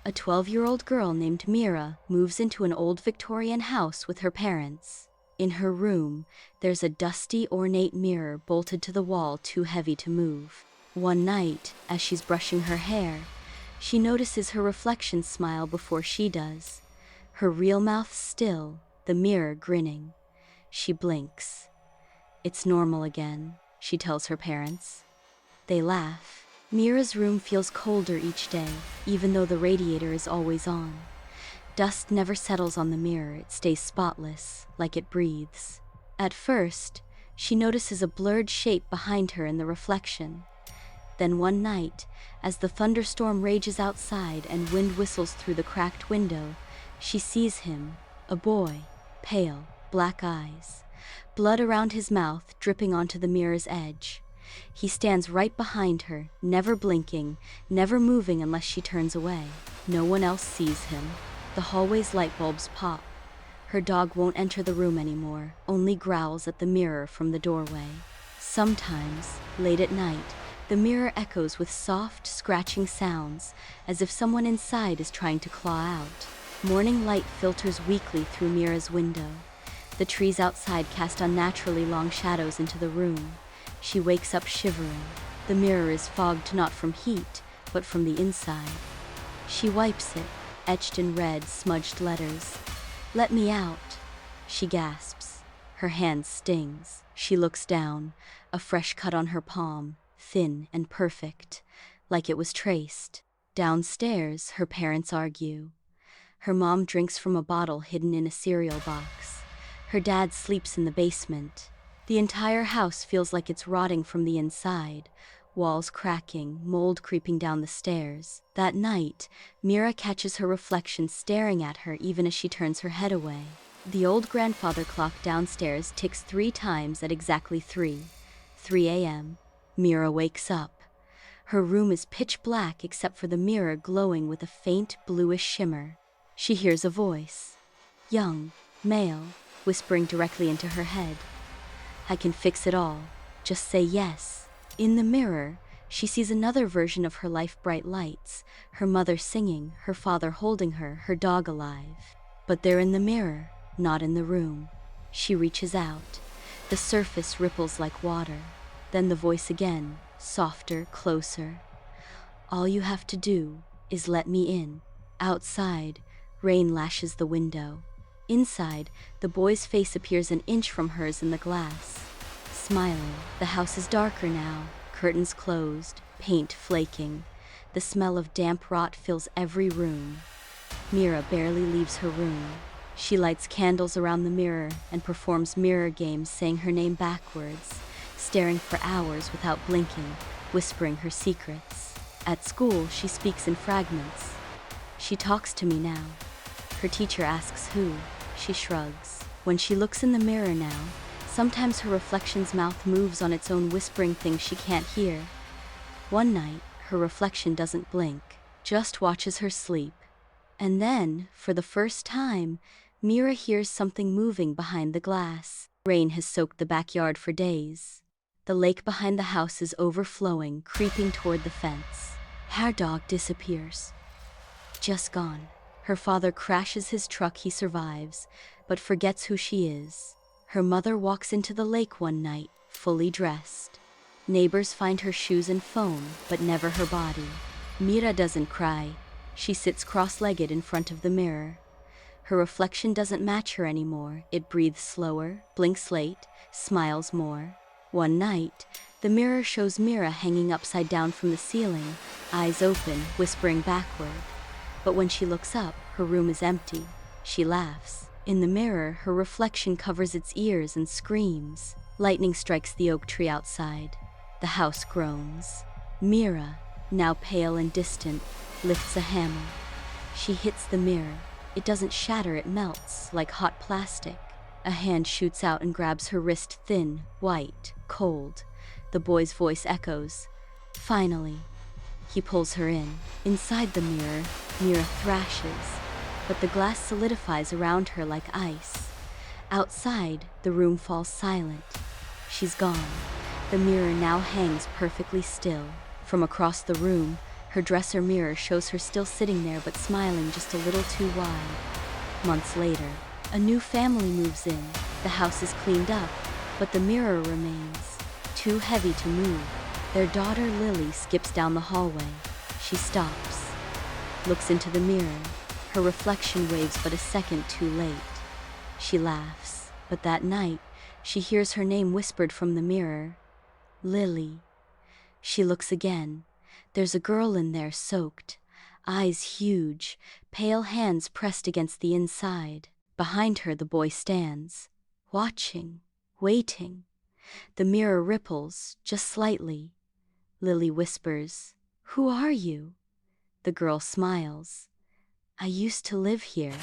A 12-year-old girl named Mira moves into an old Victorian house with her parents. In her room, there's a dusty, ornate mirror bolted to the wall too heavy to move. One night, as she's brushing her hair, she notices her reflection smile before she does. Her real mouth still, the mirror grinning. She blinks. "It's normal again," she tells her parents. They laugh. Mira's room feels colder each day, even though the radiator is always on. Dust never settles on the mirror, it stays spotless, like it breathes. At first, she notices a blurred shape behind her in the reflection. Then one night, as the thunderstorm rages outside and wind whistles through the cracked window, she sees him, a boy, pale, black eyes, blood around his mouth dripping onto the mirror's edge. He stands right behind her, never blinking, never moving unless she turns away. No one else sees him. The hallway's light bulbs pop. Her dog won't enter the room anymore, only growls at the mirror from the doorway. Sometimes, late at night, the mirror echoes with soft, scratching sounds, as if someone inside is trying to claw out. Morning light filters weakly through Mira's window. The trees outside cast unnaturally long shadows into the room. She wakes up shivering. The mirror is fogged not from heat, but from the inside. She wipes it, etched in red, smudged letters. "Let me out," she gasps. Her hand stings. She looks down, a fresh cut on her palm, thin and perfect, like it was traced. Downstairs, her parents argue. Her mom drinks from a bottle hidden in a cereal box. Her dad sleeps in the basement. The entire house feels like it's rotting from the inside, walls cracking, mold creeping down the stairs. That night, Mira catches her reflection staring at her even as she turns her head away. The old grandfather clock downstairs ticks 3 times at exactly 3 a.m. Mira wakes up. Her room is pitch black except for the mirror glowing with a faint bluish shimmer. She hears a voice, young, male, whispering directly into her head. "I can fix it all. Just say yes." In the mirror, she sees another version of her life, bright lights, her mother singing, her father holding her dog alive. But they're in the mirror, not in the room. She reaches out. The surface ripples like water. Then the voice again, softer, closer. "All you have to do is let me in." Outside, rain lashes the window. Inside, the boy's face appears an inch from hers in the glass. Smiling. The house is darker now, curtains closed, paint flaking. The smell of damp rot fills every room. Mira barely leaves her room. She lights candles around the mirror and performs mirror games, saying her name backwards, staring for hours without blinking, whispering her secrets. At school, she speaks in fragments. "She talks to me now." Her teacher asks who. She shrugs. When she looks in the mirror now, sometimes her reflection's mouth moves on its own, whispering things she can't hear. One night, her reflection doesn't blink, just watches her sleep. And then, for the first time, Mira hears something moving behind the glass. Rain has soaked the backyard for days. The lake behind the house is overflowing, creeping toward the fence. Her dog disappears. Just gone. Her father crashes his truck, he survives, but forgets who she is. Her mother walks into the lake one night, fully dressed. Neighbors find her shoes and phone, but never her body. Mira doesn't cry. She sits cross-legged in front of the mirror. Her reflection doesn't match her anymore. It breathes slower, blinks late, smiles more. One night, the mirror shows Mira hanging upside down from the ceiling, eyes open, whispering backward. But when she looks up, her room is empty. She laughs. In the mirror, her reflection covers its ears and screams. Lightning strikes the oak tree outside. The house groans. Mira, now pale and distant, lifts a hammer. She hits the mirror. It doesn't shatter, it melts, like hot plastic. A hand shoots out and grabs her wrist, thin, white, cold. The boy's voice echoes. "Finally." He pulls her in. Inside the mirror, Mira thrashes, but the glass solidifies around her like ice. Outside, the room falls silent. She's gone. The mirror now hangs perfectly still. From across the room, Her dresser mirror shows her still sitting there but smiling just a little too wide. Months later, a new family moves in. The house is cleaned up, but the mirror remains, too heavy to move. Their daughter Lily skips down the hallway. She stops, looks into the mirror. Her reflection waves but a second too late. She laughs, but that night, she hears her name whispered from the mirror. Lily. She looks again. There's a girl in there, soaked, eyes huge, pale hands pressed against the inside. Behind her the boy stands, watching, waiting. The mirror ripples, just slightly. Lily whispers, "Who are you?" The girl smiles. "I used to live here."